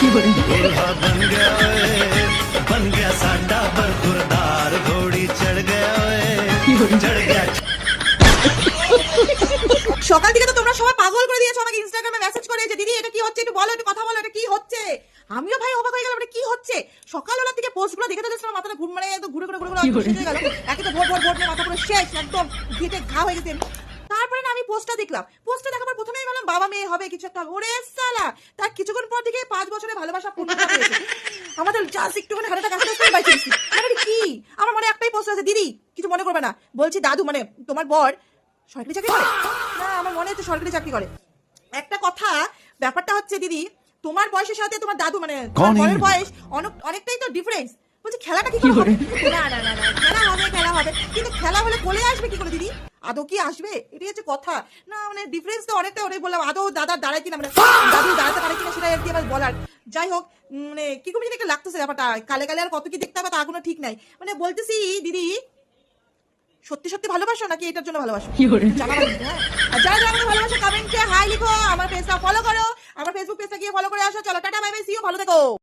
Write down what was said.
সকাল থেকে তো তোমরা সবাই পাগল করে দিয়েছো আমাকে ইনস্টাগ্রামে মেসেজ করে যে দিদি এটা কি হচ্ছে একটু বলো, একটু কথা বলো, এটা কি হচ্ছে। আমিও ভাই অবাক হয়ে গেলাম এটা কি হচ্ছে। সকালবেলা থেকে পোস্টগুলো দেখে তো যাচ্ছিলাম, মাথাটা ঘুম মানে একদম ঘুরে শেষ হয়ে গেল। একে তো ভোট নিয়ে মাথা পুরো শেষ, একদম ঘেটে ঘা হয়ে গেছে। তারপরে না আমি পোস্টটা দেখলাম, পোস্টটা দেখার পর প্রথমেই ভাবলাম বাবা মেয়ে হবে কিছু একটা, ওরে সালা। তার কিছুক্ষণ পর থেকে 5 বছরের ভালোবাসা পূর্ণতা পেয়েছে। আমাদের জাস্ট একটুখানি হাড়টা কাছে পাইছি। মানে কি আমার মনে একটাই প্রশ্ন আছে, দিদি কিছু মনে করবে না, বলছি দাদু মানে তোমার বর সরকারি চাকরি করে না? আমার মনে হচ্ছে সরকারি চাকরি করে। একটা কথা, ব্যাপারটা হচ্ছে দিদি তোমার বয়সের সাথে তোমার দাদু মানে তোমার বরের বয়স অনেকটাই তো ডিফারেন্স। বলছি খেলাটা কি করে হবে? না খেলা হবে কিন্তু খেলা হলে কোলে আসবে কি করে দিদি? আদৌ কি আসবে? এটাই হচ্ছে কথা না, মানে ডিফারেন্স তো অনেকটা। ওটাই বললাম আদৌ দাদা দাঁড়ায় কিনা, মানে দাদু দাঁড়াতে পারে কিনা সেটাই আর কি আমার বলার। যাই হোক, মানে কিরকম যেন একটা লাগতেছে ব্যাপারটা, কালে আর কত কি দেখতে হবে তার কোনো ঠিক নাই। মানে বলতেছি দিদি সত্যি সত্যি ভালোবাসো নাকি এটার জন্য ভালোবাসো? জানাবেন হ্যাঁ। আর যারা যারা আমাকে ভালোবাসো কমেন্টে হাই লিখো, আমার পেজটা ফলো করো, আমার ফেসবুক পেজটা গিয়ে ফলো করে আসো। চলো tata bye bye, see you, ভালো থেকো।